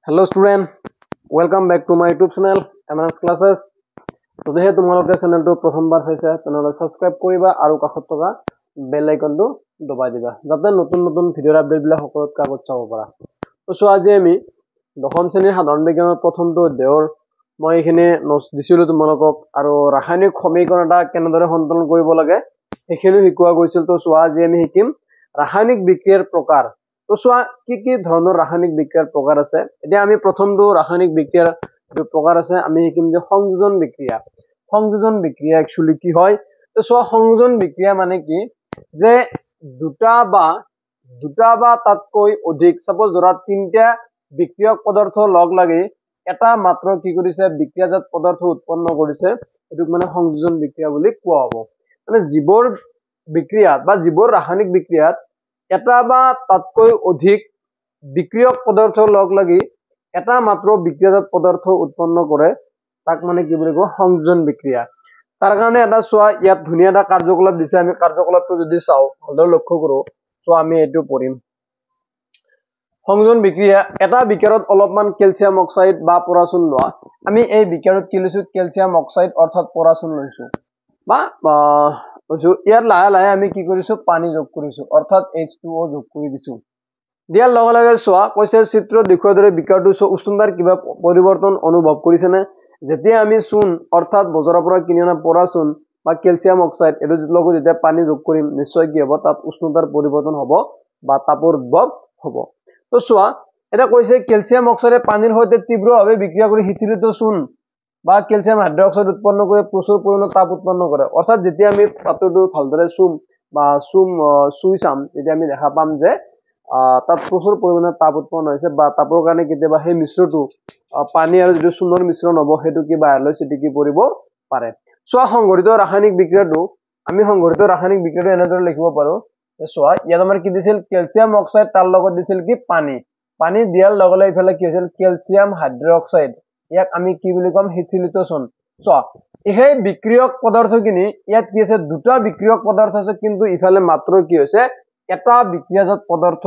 Hello student, welcome back to my YouTube channel MNS Classes. Today তোমালোকে চেনেলটো প্ৰথমবাৰ চাইছা তেনেহলে সাবস্ক্ৰাইব কৰিবা আৰু কাষত থকা বেল আইকনটো দবাই দিবা যাতে নতুন নতুন ভিডিঅ'ৰ আপডেট বিলাক সকলোতকৈ আগত চাব পাৰা। তো আজি আমি দশম শ্ৰেণীৰ সাধাৰণ বিজ্ঞানৰ প্ৰথমটো অধ্যায়ৰ মই এইখিনি নোটছ দিছিলো তোমালোকক আৰু ৰাসায়নিক সমীকৰণ এটা কেনেদৰে সন্তুলন কৰিব লাগে সেইখিনি শিকোৱা গৈছিল। তো আজি আমি শিকিম ৰাসায়নিক বিক্ৰিয়াৰ প্ৰকাৰ। তো কি ধৰণৰ ৰাসায়নিক বিক্ৰিয়াৰ প্ৰকাৰ আছে। এতিয়া আমি প্ৰথমটো ৰাসায়নিক বিক্ৰিয়াৰ যে প্ৰকাৰ আছে আমি শিকিম যে সংযোজন বিক্ৰিয়া। সংযোজন বিক্ৰিয়া একচুয়ালি কি হয়। তো সংযোজন বিক্ৰিয়া মানে কি যে দুটা বা তাতকৈ অধিক সাপোজ ধৰা তিনটা বিক্ৰিয়ক পদাৰ্থ লগ লাগি এটা মাত্ৰ কি কৰিছে বিক্ৰিয়াজাত পদাৰ্থ উৎপন্ন কৰিছে এটুক মানে সংযোজন বিক্ৰিয়া বুলি কোৱা হ'ব। মানে জীৱৰ বিক্ৰিয়াত বা জীৱৰ ৰাসায়নিক বিক্ৰিয়াত এটা বা তাতকৈ অধিক বিক্ৰিয়ক পদাৰ্থ লগ লাগি এটা মাত্ৰ বিক্ৰিয়াজাত পদাৰ্থ উৎপন্ন কৰে তাক মানে কি বুলি কোৱা সংযোজন বিক্ৰিয়া। তাৰ কাৰণে এটা চোৱা ইয়াত ধুনীয়া এটা কাৰ্যকলাপ দিছে আমি কাৰ্যকলাপটো যদি চাও ভালদৰে লক্ষ্য কৰো আমি এইটো পঢ়িম। সংযোজন বিক্ৰিয়া এটা বিকাৰত অলপমান ক্যালসিয়াম অক্সাইড বা পৰাচুন লোৱা আমি এই বিকাৰত কি লৈছো ক্যালসিয়াম অক্সাইড অৰ্থাৎ পৰাচুন লৈছো বা ইয়াৰ লাহে লাহে আমি কি কৰিছো পানী যোগ কৰিছো অৰ্থাৎ H2O যোগ কৰি দিছো। দিয়াৰ লগে লগে চোৱা কৈছে চিত্ৰ দেখুৱাৰ দৰে বিকাৰটো উষ্ণতাৰ কিবা পৰিৱৰ্তন অনুভৱ কৰিছে নে। যেতিয়া আমি চূণ অৰ্থাৎ বজাৰৰ পৰা কিনি অনা পৰাচুন বা ক্যালসিয়াম অক্সাইড এৰ লগত যেতিয়া পানী যোগ কৰিম নিশ্চয় কি হ'ব তাত উষ্ণতাৰ পৰিৱৰ্তন হ'ব বা তাপৰ উদ্ভৱ হ'ব। তো চোৱা এটা কৈছে ক্যালসিয়াম অক্সাইডে পানীৰ সৈতে তীব্ৰভাৱে বিক্ৰিয়া কৰি শীতলিত চূণ বা ক্যালসিয়াম হাইড্ৰক্সাইড উৎপন্ন কৰি প্ৰচুৰ পৰিমাণৰ তাপ উৎপন্ন কৰে। অৰ্থাৎ যেতিয়া আমি পাত্ৰটো ভালদৰে চুই চাম তেতিয়া আমি দেখা পাম যে তাত প্ৰচুৰ পৰিমাণৰ তাপ উৎপন্ন হৈছে বা তাপৰ কাৰণে কেতিয়াবা সেই মিশ্ৰণটো পানী আৰু যিটো চূণৰ মিশ্ৰণ হ'ব সেইটো কি বাহিৰলৈ ছিটিকি পৰিব পাৰে। চোৱা সংঘটিত ৰাসায়নিক বিক্ৰিয়াটো আমি সংঘটিত ৰাসায়নিক বিক্ৰিয়াটো এনেদৰে লিখিব পাৰো। চোৱা ইয়াত আমাৰ কি দিছিল ক্যালসিয়াম অক্সাইড তাৰ লগত দিছিল কি পানী দিয়াৰ লগে লগে ইফালে কি হৈছিল ক্যালসিয়াম হাইড্ৰক্সাইড ইয়াক আমি কি বুলি কম শীতলিত চূণ। চোৱা এই বিক্ৰিয়ক পদাৰ্থখিনি ইয়াত কি আছে দুটা বিক্ৰিয়ক পদাৰ্থ আছে কিন্তু ইফালে মাত্ৰ কি হৈছে এটা বিক্ৰিয়াজাত পদাৰ্থ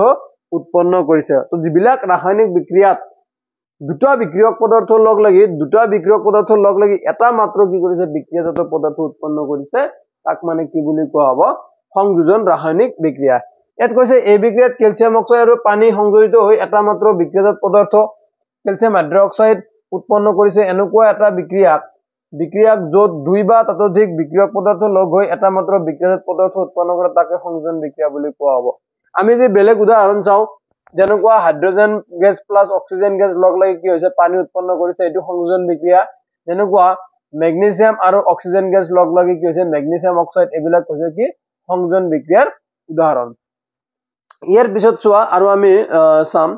উৎপন্ন কৰিছে। তো যিবিলাক ৰাসায়নিক বিক্ৰিয়াত দুটা বিক্ৰিয়ক পদাৰ্থ লগ লাগি এটা মাত্ৰ কি কৰিছে বিক্ৰিয়াজাত পদাৰ্থ উৎপন্ন কৰিছে তাক মানে কি বুলি কোৱা হ'ব সংযোজন ৰাসায়নিক বিক্ৰিয়া। ইয়াত কৈছে এই বিক্ৰিয়াত ক্যালসিয়াম অক্সাইড আৰু পানী সংযোজিত হৈ এটা মাত্ৰ বিক্ৰিয়াজাত পদাৰ্থ ক্যালসিয়াম হাইড্ৰক্সাইড উৎপন্ন কৰিছে। এনেকুৱা এটা বিক্ৰিয়াক য'ত দুই বা ততোধিক বিক্ৰিয়ক পদাৰ্থ লগ হৈ এটা মাত্ৰ বিক্ৰিয়াজাত পদাৰ্থ উৎপন্ন কৰে তাকে সংযোজন বিক্ৰিয়া বুলি কোৱা হ'ব। আমি যে বেলেগ উদাহৰণ চাওঁ যেনেকুৱা hydrogen gas plus oxygen gas লগ লাগি কি হৈছে পানী উৎপন্ন কৰিছে এইটো সংযোজন বিক্ৰিয়া। যেনেকুৱা মেগনেছিয়াম আৰু অক্সিজেন গেছ লগ লাগি কি হৈছে মেগনেছিয়াম অক্সাইড এইবিলাক হৈছে কি সংযোজন বিক্ৰিয়াৰ উদাহৰণ। ইয়াৰ পিছত চোৱা আৰু আমি চাম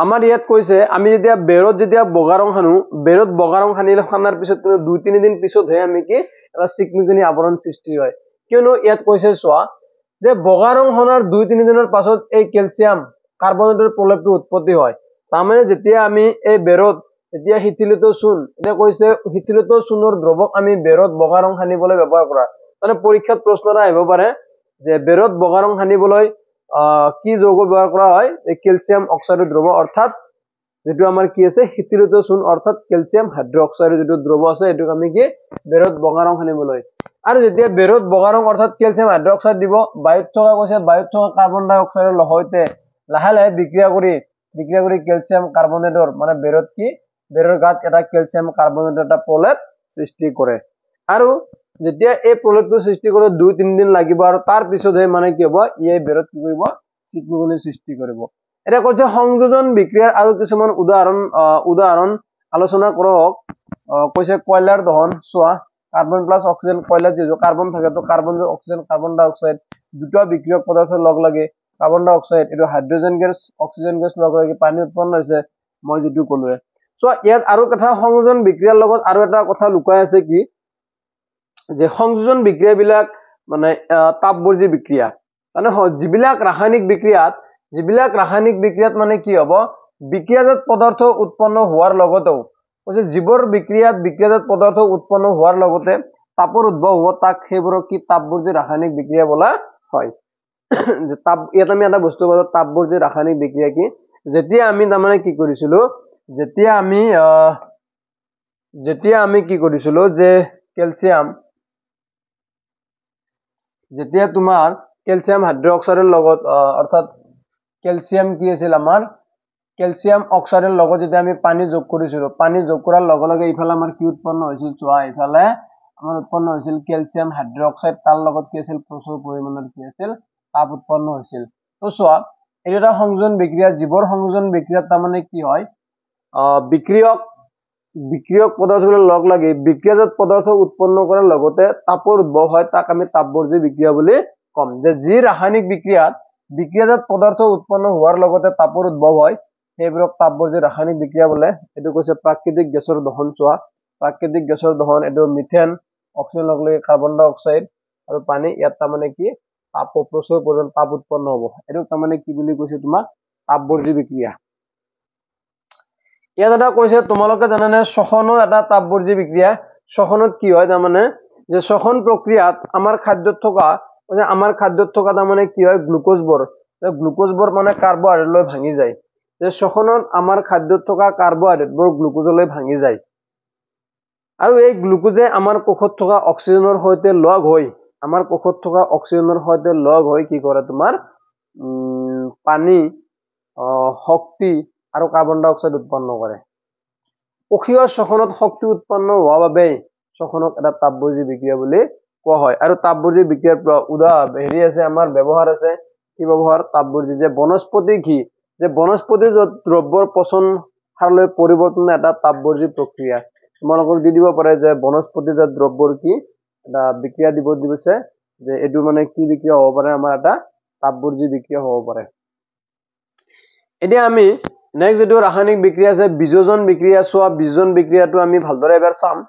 আমাৰ ইয়াত কৈছে আমি যেতিয়া বেৰত যেতিয়া বগা ৰং সানো বেৰত বগা ৰং সানাৰ পিছত 2-3 দিন পিছতহে আমি কি এটা চিকমিকনি আৱৰণ সৃষ্টি হয়। কিয়নো ইয়াত কৈছে চোৱা যে বগা ৰং সনাৰ 2-3 দিনৰ পাছত এই ক্যালসিয়াম কাৰ্বনেটৰ প্ৰলেপটো উৎপত্তি হয়। তাৰমানে যেতিয়া আমি এই বেৰত এতিয়া শীতলিত চূণ এতিয়া কৈছে শীতলিত চূণৰ দ্ৰৱক আমি বেৰত বগা ৰং সানিবলৈ ব্যৱহাৰ কৰা মানে পৰীক্ষাত প্ৰশ্ন এটা আহিব পাৰে যে বেৰত বগা ৰং সানিবলৈ কি যৌগ ব্যৱহাৰ কৰা হয় এই ক্যালসিয়াম অক্সাইডৰ দ্ৰৱ অৰ্থাৎ যেটো আমাৰ কি আছে শীতলিত চূণ অৰ্থাৎ ক্যালসিয়াম হাইড্ৰক্সাইডৰ যেটো দ্ৰৱ আছে এটোক আমি কি বেৰত বগা ৰং সানিবলৈ আৰু যেতিয়া বেৰত বগা ৰং অৰ্থাৎ ক্যালসিয়াম হাইড্ৰক্সাইড দিব বায়ুত থকা কাৰ্বন ডাই অক্সাইডৰ সৈতে লাহে লাহে বিক্ৰিয়া কৰি ক্যালসিয়াম কাৰ্বনেটৰ মানে বেৰৰ গাত এটা ক্যালসিয়াম কাৰ্বনেটৰ এটা প্ৰলেপ সৃষ্টি কৰে আৰু যেতিয়া এই প্ৰলেপটো সৃষ্টি কৰে 2-3 দিন লাগিব আৰু তাৰ পিছতহে মানে কি হ'ব এই বেৰত কি কৰিব চিকমিকনি সৃষ্টি কৰিব। এটা কৈছে সংযোজন বিক্ৰিয়াৰ আৰু কিছুমান উদাহৰণ আলোচনা কৰক। কৈছে কয়লাৰ দহন চোৱা কাৰ্বন প্লাস অক্সিজেন কয়লাত যে কাৰ্বন থাকে তো কাৰ্বন অক্সিজেন কাৰ্বন ডাই অক্সাইড দুটা বিক্ৰিয়ক পদাৰ্থ লগ লাগে কাৰ্বন ডাই অক্সাইড এটো হাইড্ৰজেন গেছ অক্সিজেন গেছ লগ লাগি পানী উৎপন্ন হৈছে মই যেটো কলোৱে। সো ইয়াত আৰু কথা সংযোজন বিক্ৰিয়াৰ লগত আৰু এটা কথা লুকাই আছে কি যে সংযোজন বিক্ৰিয়াবিলাক মানে তাপবৰ্জী বিক্ৰিয়া মানে যিবিলাক ৰাসায়নিক বিক্ৰিয়াত মানে কি হ'ব বিক্ৰিয়াজাত পদাৰ্থ উৎপন্ন হোৱাৰ লগতেও কৈছে জীৱৰ বিক্ৰিয়াজাত পদাৰ্থ উৎপন্ন হোৱাৰ লগতে তাপৰ উদ্ভৱ হ'ব তাক সেইবোৰক কি তাপবৰ্জী ৰাসায়নিক বিক্ৰিয়া বোলা হয়। যে তাপ ইয়াত আমি এটা বস্তু পালো তাপবৰ্জী ৰাসায়নিক বিক্ৰিয়া কি যেতিয়া আমি তাৰমানে কি কৰিছিলো যেতিয়া আমি কি কৰিছিলো যে ক্যালসিয়াম যেতিয়া তোমাৰ ক্যালসিয়াম হাইড্ৰক্সাইডৰ লগত অৰ্থাৎ ক্যালসিয়াম কি আছিল আমাৰ ক্যালসিয়াম অক্সাইডৰ লগত যেতিয়া আমি পানী যোগ কৰিছিলো পানী যোগ কৰাৰ লগে লগে ইফালে আমাৰ কি উৎপন্ন হৈছিল চোৱা ইফালে আমাৰ উৎপন্ন হৈছিল ক্যালসিয়াম হাইড্ৰক্সাইড তাৰ লগত কি আছিল প্ৰচুৰ পৰিমাণৰ কি আছিল তাপ উৎপন্ন হৈছিল তো চোৱা এটা সংযোজন বিক্ৰিয়া জীৱৰ সংযোজন বিক্ৰিয়াত তাৰমানে কি হয় বিক্ৰিয়ক পদাৰ্থগুলো লগ লাগি বিক্ৰিয়াজাত পদাৰ্থ উৎপন্ন কৰাৰ লগতে তাপৰ উদ্ভৱ হয় তাক আমি তাপবৰ্জী বিক্ৰিয়া বুলি কম যে যি ৰাসায়নিক বিক্ৰিয়াত বিক্ৰিয়াজাত পদাৰ্থ উৎপন্ন হোৱাৰ লগতে তাপৰ উদ্ভৱ হয় সেইবোৰক তাপবৰ্জী ৰাসায়নিক বিক্ৰিয়া বোলে এটো কৈছে প্ৰাকৃতিক গেছৰ দহন চোৱা প্ৰাকৃতিক গেছৰ দহন এটো মিথেন অক্সিজেন লগ লাগি কাৰ্বন ডাই অক্সাইড আৰু পানী ইয়াত তাৰমানে কি তাপ প্ৰচুৰ পৰিমাণৰ তাপ উৎপন্ন হ'ব এটো তাৰমানে কি বুলি কৈছে তোমাক তাপবৰ্জী বিক্ৰিয়া ইয়াত এটা কৈছে তোমালোকে জানানে শ্বসনৰ এটা তাপবৰ্জী বিক্ৰিয়া শ্বসনত কি হয় তাৰমানে যে শ্বসন প্ৰক্ৰিয়াত আমাৰ খাদ্যত থকা তাৰমানে কি হয় গ্লুকোজবোৰ মানে কাৰ্বোহাইড্ৰেট লৈ ভাঙি যায় যে শ্বসনত আমাৰ খাদ্যত থকা কাৰ্বোহাইড্ৰেটবোৰ গ্লুকোজলৈ ভাঙি যায় আৰু এই গ্লুকোজে আমাৰ কোষত থকা অক্সিজেনৰ সৈতে লগ হৈ কি কৰে তোমাৰ পানী শক্তি আৰু কাৰ্বন ডাই অক্সাইড উৎপন্ন কৰে কোষীয় শ্বসনত শক্তি উৎপন্ন হোৱাৰ বাবে শ্বসনক এটা তাপবৰ্জী বিক্ৰিয়া বুলি কোৱা হয় আৰু তাপবৰ্জী বিক্ৰিয়াৰ উদাহৰণ আছে আমাৰ ব্যৱহাৰ আছে কি ব্যৱহাৰ তাপবৰ্জী যে বনস্পতি দ্ৰব্যৰ পচন সাৰলৈ পৰিৱৰ্তন এটা তাপবৰ্জী প্ৰক্ৰিয়া তোমালোকক দি দিব পাৰে যে বনস্পতিজাত দ্ৰব্যৰ কি এটা বিক্ৰিয়া দিব দিছে যে এটো মানে কি বিক্ৰিয়া হ'ব পাৰে আমাৰ এটা তাপবৰ্জী বিক্ৰিয়া হ'ব পাৰে এতিয়া আমি নেক্সট যেটো ৰাসায়নিক বিক্ৰিয়া আছে বিযোজন বিক্ৰিয়া চোৱা বিযোজন বিক্ৰিয়াটো আমি ভালদৰে এবাৰ চাম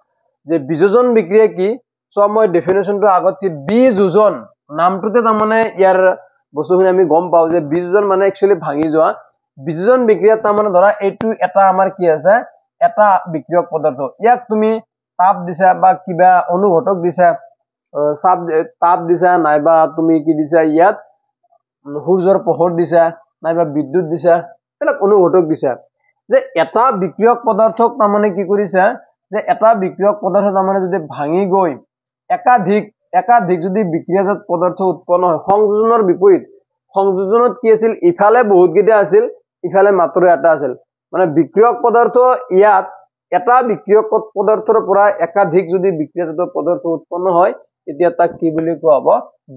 যে বিযোজন বিক্ৰিয়া কি চোৱা মই ডেফিনেশনটো আগত কি বিযোজন নামটোতে তাৰমানে ইয়াৰ বস্তুখিনি আমি গম পাও যে বিযোজন মানে একচুয়ালি ভাঙি যোৱা বিযোজন বিক্ৰিয়া তাৰমানে ধৰা এইটো এটা আমাৰ কি আছে এটা বিক্ৰিয়ক পদাৰ্থ ইয়াক তুমি তাপ দিছা বা কিবা অনুঘটক দিছা তাপ দিছা নাইবা তুমি কি দিছা ইয়াত সূৰ্যৰ পোহৰ দিছা নাইবা বিদ্যুৎ দিছা এটা অনুঘটক দিছা যে এটা বিক্ৰিয়ক পদাৰ্থক তাৰমানে কি কৰিছে যে এটা বিক্ৰিয়ক পদাৰ্থ তাৰমানে যদি ভাঙি গৈ একাধিক যদি বিক্ৰিয়াজাত পদাৰ্থ উৎপন্ন হয় সংযোজনৰ বিপৰীত সংযোজনত কি আছিল ইফালে বহুত গিটা আছিল ইফালে মাত্ৰ এটা আছিল মানে বিক্ৰিয়ক পদাৰ্থ ইয়াত এটা বিক্ৰিয়ক পদাৰ্থৰ পৰা একাধিক যদি বিক্ৰিয়াজাত পদাৰ্থ উৎপন্ন হয় তেতিয়া তাক কি বুলি কোৱা হ'ব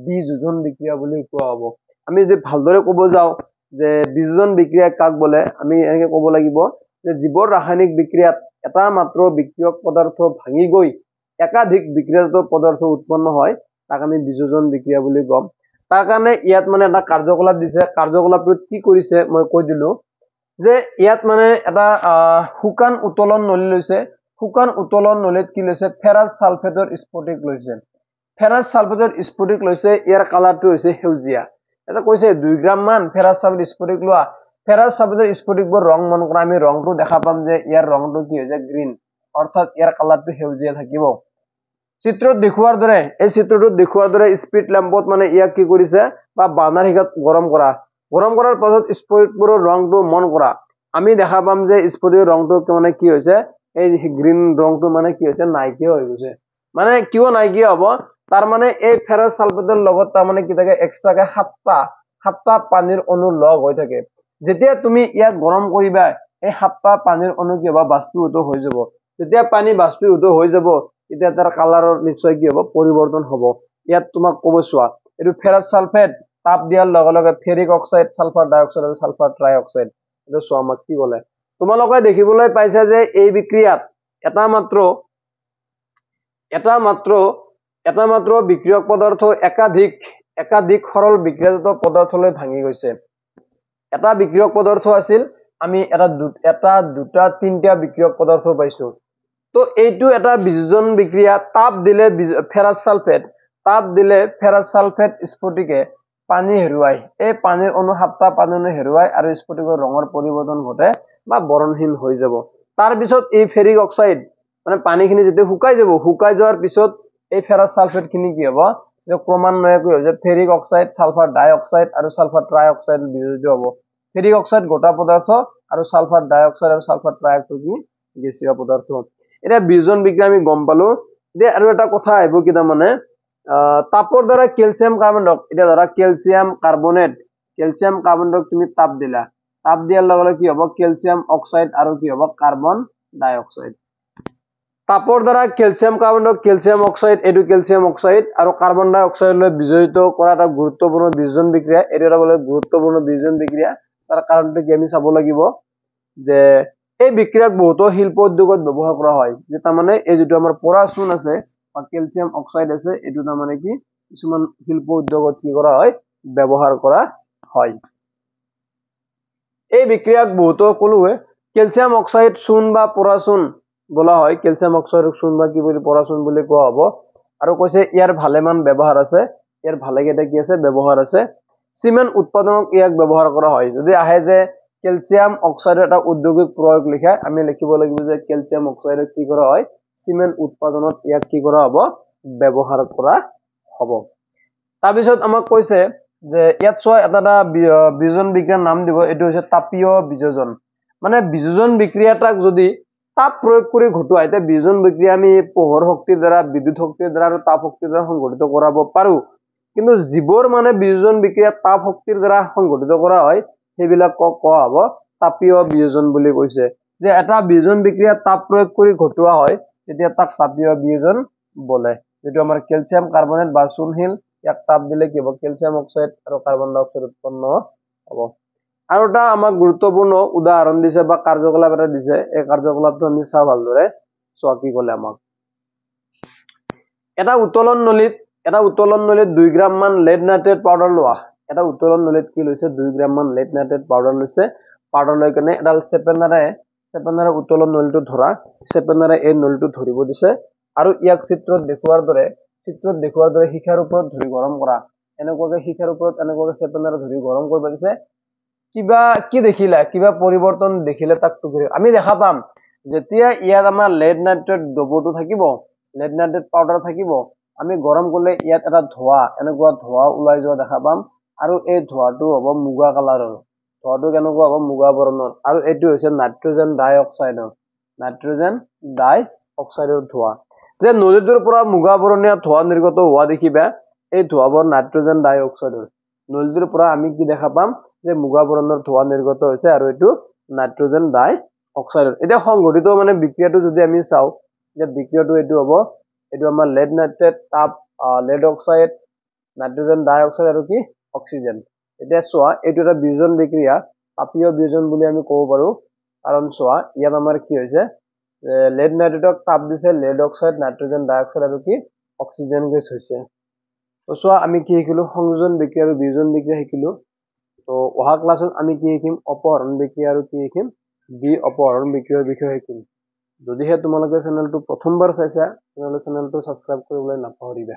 বিযোজন বিক্ৰিয়া বুলি কোৱা হ'ব আমি যদি ভালদৰে ক'ব যাও যে বিযোজন বিক্ৰিয়া কাক বলে আমি এনেকে ক'ব লাগিব যে জীৱৰ ৰাসায়নিক বিক্ৰিয়াত এটা মাত্ৰ বিক্ৰিয়ক পদাৰ্থ ভাঙি গৈ একাধিক বিক্ৰিয়াজাত পদাৰ্থ উৎপন্ন হয় তাক আমি বিযোজন বিক্ৰিয়া বুলি কম তাৰ কাৰণে ইয়াত মানে এটা কাৰ্যকলাপ দিছে কাৰ্যকলাপটো কি কৰিছে মই কৈ দিলো যে ইয়াত মানে এটা শুকান উত্তোলন নলী লৈছে শুকান উত্তোলন নলীত কি লৈছে ফেৰাছ সালফেটৰ স্ফটিক লৈছে ফেৰাছ সালফেটৰ স্ফটিক লৈছে ইয়াৰ কালাৰটো হৈছে সেউজীয়া এটা কৈছে 2 গ্ৰাম মান ফেৰাছ সালফেট স্ফটিক লোৱা ফেৰাছ সালফেটৰ স্ফটিকবোৰ ৰং মন কৰা আমি ৰংটো দেখা পাম যে ইয়াৰ ৰংটো কি হৈছে গ্ৰীণ অৰ্থাৎ ইয়াৰ কালাৰটো সেউজীয়া থাকিব চিত্ৰত দেখুৱাৰ দৰে এই চিত্ৰটোত দেখুৱাৰ দৰে স্পিড ল্যাম্পত মানে ইয়াক কি কৰিছে বা বাৰ্নাৰ হিটত গৰম কৰাৰ পাছত স্ফটিকবোৰৰ ৰংটো মন কৰা আমি দেখা পাম যে স্ফটিকৰ ৰংটো মানে কি হৈছে এই গ্ৰীণ ৰংটো মানে কি হৈছে নাইকিয়া হৈ গৈছে মানে কিয় নাইকিয়া হ'ব তাৰ মানে এই ফেৰাছ সালফেটৰ লগত তাৰ মানে কি থাকে এক্সট্ৰাকে সাতটা পানীৰ অণু লগ হৈ থাকে যেতিয়া তুমি ইয়াক গৰম কৰিবা এই সাতটা পানীৰ অণু কি হ'ব বাষ্পীভূত হৈ যাব যেতিয়া পানী বাষ্পীভূত হৈ যাব তেতিয়া তাৰ কালাৰৰ নিশ্চয় কি হ'ব পৰিৱৰ্তন হ'ব ইয়াত তোমাক ক'ব চোৱা এটো ফেৰাছ সালফেট তাপ দিয়াৰ লগে লগে ফেৰিক অক্সাইড সালফাৰ ডাই অক্সাইড আৰু সালফাৰ ট্ৰাই অক্সাইড এটো চোৱা আমাক কি ক'লে তোমালোকে দেখিবলৈ পাইছা যে এই বিক্ৰিয়াত এটা মাত্ৰ বিক্ৰিয়ক পদাৰ্থ একাধিক সৰল বিক্ৰিয়াজাত পদাৰ্থলৈ ভাঙি গৈছে এটা বিক্ৰিয়ক পদাৰ্থ আছিল আমি এটা দুটা তিনটা বিক্ৰিয়ক পদাৰ্থ পাইছো তো এইটো এটা বিযোজন বিক্ৰিয়া তাপ দিলে ফেৰাছ সালফেট স্ফটিকে পানী হেৰুৱাই এই পানীৰ অণু সাতটা পানী অণু হেৰুৱাই আৰু স্ফটিকৰ ৰঙৰ পৰিৱৰ্তন ঘটে বা বৰণহীন হৈ যাব তাৰ পিছত এই ফেৰিক অক্সাইড মানে পানীখিনি যেতিয়া শুকাই যোৱাৰ পিছত এই ফেৰাছ সালফেট খিনি কি হ'ব যে ক্ৰমান্বয়ে কি হৈ যায় ফেৰিক অক্সাইড সালফাৰ ডাই অক্সাইড আৰু সালফাৰ ট্ৰাই অক্সাইড বিয়োজিত হ'ব ফেৰিক অক্সাইড গোটা পদাৰ্থ আৰু সালফাৰ ডাইঅক্সাইড আৰু সালফাৰ ট্ৰাইঅক্সাইড কি গেছীয় পদাৰ্থ এটা বিয়োজন বিক্ৰিয়া আমি গম পালো যে আৰু এটা কথা আহিব কি তাৰমানে তাপৰ দ্বাৰা ক্যালসিয়াম কাৰ্বন এটা ধৰা ক্যালসিয়াম কাৰ্বন তুমি তাপ দিলা তাপ দিয়াৰ লগে লগে কি হ'ব ক্যালসিয়াম অক্সাইড আৰু কি হ'ব কাৰ্বন ডাইঅক্সাইড তাপৰ দ্বাৰা ক্যালসিয়াম অক্সাইড এটো ক্যালসিয়াম অক্সাইড আৰু কাৰ্বন ডাইঅক্সাইড লৈ বিজড়িত কৰা এটা গুৰুত্বপূৰ্ণ বিয়োজন বিক্ৰিয়া এটা বলে গুৰুত্বপূৰ্ণ বিয়োজন বিক্ৰিয়া তাৰ কাৰণটো কি আমি চাব লাগিব যে এই বিক্ৰিয়াক বহুতো শিল্প উদ্যোগত ব্যবহাৰ কৰা হয় যে তাৰমানে এই যেটো আমাৰ পৰাচুন আছে বা ক্যালসিয়াম অক্সাইড আছে এটো তাৰমানে কি কিছুমান শিল্প উদ্যোগত কি কৰা হয় ব্যবহাৰ কৰা হয় এই বিক্ৰিয়াক বহুতো কলুৱে ক্যালসিয়াম অক্সাইড চূন বা পৰাচুন বলা হয় ক্যালসিয়াম অক্সাইড চূন বা কি বুলি পৰাচুন বুলি কোৱা হ'ব আৰু কৈছে ইয়াৰ ভালেমান ব্যৱহাৰ আছে ইয়াৰ ভালেকেইটা কি আছে ব্যৱহাৰ আছে সিমেন্ট উৎপাদনত ইয়াক ব্যৱহাৰ কৰা হয় যদি আহে যে ক্যালসিয়াম অক্সাইডৰ এটা ঔদ্যোগিক প্ৰয়োগ লিখা আমি লিখিব লাগিব যে ক্যালসিয়াম অক্সাইড কি কৰা হয় সিমেন্ট উৎপাদনত ইয়াক কি কৰা হ'ব ব্যৱহাৰ কৰা হ'ব তাৰ পিছত আমাক কৈছে যে ইয়াত চোৱা এটা বিয়োজন বিক্ৰিয়াৰ নাম দিব এটো হৈছে তাপীয় বিযোজন মানে বিযোজন বিক্ৰিয়াটাক যদি তাপ প্ৰয়োগ কৰি ঘটোৱা এটা বিয়োজন বিক্ৰিয়া আমি পোহৰ শক্তিৰ দ্বাৰা বিদ্যুৎ শক্তিৰ দ্বাৰা আৰু তাপ শক্তিৰ দ্বাৰা সংঘটিত কৰাব পাৰো কিন্তু জীৱৰ মানে বিয়োজন বিক্ৰিয়া তাপ শক্তিৰ দ্বাৰা সংঘটিত কৰা হয় সেইবিলাক কোৱা হ'ব তাপীয় বিয়োজন বুলি কৈছে যে এটা বিয়োজন বিক্ৰিয়া তাপ প্ৰয়োগ কৰি ঘটোৱা হয় তেতিয়া তাক তাপীয় বিয়োজন বলে যেটো আমাৰ ক্যালসিয়াম কার্বনেট বা চূনশিল ইয়াক তাপ দিলে কি হ'ব ক্যালসিয়াম অক্সাইড আৰু কাৰ্বন ডাইঅক্সাইড উৎপন্ন হ'ব আৰু এটা আমাক গুৰুত্বপূৰ্ণ উদাহৰণ দিছে বা কাৰ্যকলাপ এটা দিছে এই কাৰ্যকলাপটো আমি চাও ভালদৰে চোৱা কি ক'লে আমাক এটা উত্তোলন নলীত 2 গ্ৰাম মান লেড নাইট্ৰেট পাউডাৰ লোৱা এটা উত্তোলন নলীত কি লৈছে 2 গ্ৰাম মান লেড নাইট্ৰেট পাউডাৰ লৈছে পাউডাৰ লৈ কেনে এডাল চেপেনাৰে উত্তোলন নলীটো ধৰা চেপেনাৰে এই নলীটো ধৰিব দিছে আৰু ইয়াক চিত্ৰত দেখুৱাৰ দৰে শিখাৰ ওপৰত ধৰি গৰম কৰা এনেকুৱাকে শিখাৰ ওপৰত এনেকুৱাকে চেপেনাৰে ধৰি গৰম কৰিব দিছে কিবা কি দেখিলা কিবা পৰিৱৰ্তন দেখিলে তাক টুকুৰি আমি দেখা পাম যেতিয়া ইয়াত আমাৰ লেড নাইট্ৰেট দ্ৰৱটো থাকিব লেড নাইট্ৰেট পাউডাৰ থাকিব আমি গৰম কৰিলে ইয়াত এটা ধোঁৱা এনেকুৱা ধোঁৱা ওলাই যোৱা দেখা পাম আৰু এই ধোঁৱাটো হ'ব মুগা কালাৰৰ ধোঁৱাটো কেনেকুৱা হ'ব মুগা বৰণৰ আৰু এটো হৈছে নাইট্ৰজেন ডাই অক্সাইডৰ ধোঁৱা যে নলীটোৰ পৰা মুগা বৰণীয়া ধোঁৱা নিৰ্গত হোৱা দেখিবা এই ধোঁৱাবোৰ নাইট্ৰজেন ডাই অক্সাইডৰ নলীটোৰ পৰা আমি কি দেখা পাম যে মুগা বৰণৰ ধোঁৱা নিৰ্গত হৈছে আৰু এটো নাইট্ৰজেন ডাই অক্সাইডৰ এটা সংঘটিত মানে বিক্ৰিয়াটো যদি আমি চাও যে বিক্ৰিয়াটো এটো হ'ব এটো আমাৰ লেড নাইট্ৰেট তাপ লেড অক্সাইড নাইট্ৰজেন ডাই অক্সাইড আৰু কি অক্সিজেন এটা চোৱা এটো এটা বিয়োজন বিক্ৰিয়া তাপীয় বিয়োজন বুলি আমি ক'ব পাৰো কাৰণ চোৱা ইয়াত আমাৰ কি হৈছে লেড নাইট্ৰেটক তাপ দিছে লেড অক্সাইড নাইট্ৰজেন ডাই অক্সাইড আৰু কি অক্সিজেন গেছ হৈছে তো চোৱা আমি কি শিকিলো সংযোজন বিক্ৰিয়া আৰু বিয়োজন বিক্ৰিয়া শিকিলো তো অহা ক্লাছত আমি কি শিকিম অপহৰণ বিক্ৰিয়া আৰু কি শিকিম দ্বি অপহৰণ বিক্ৰিয়াৰ বিষয়ে শিকিম যদিহে তোমালোকে চেনেলটো প্ৰথমবাৰ চাইছা তেনেহলে চেনেলটো সাবস্ক্ৰাইব কৰিবলৈ নাপাহৰিবা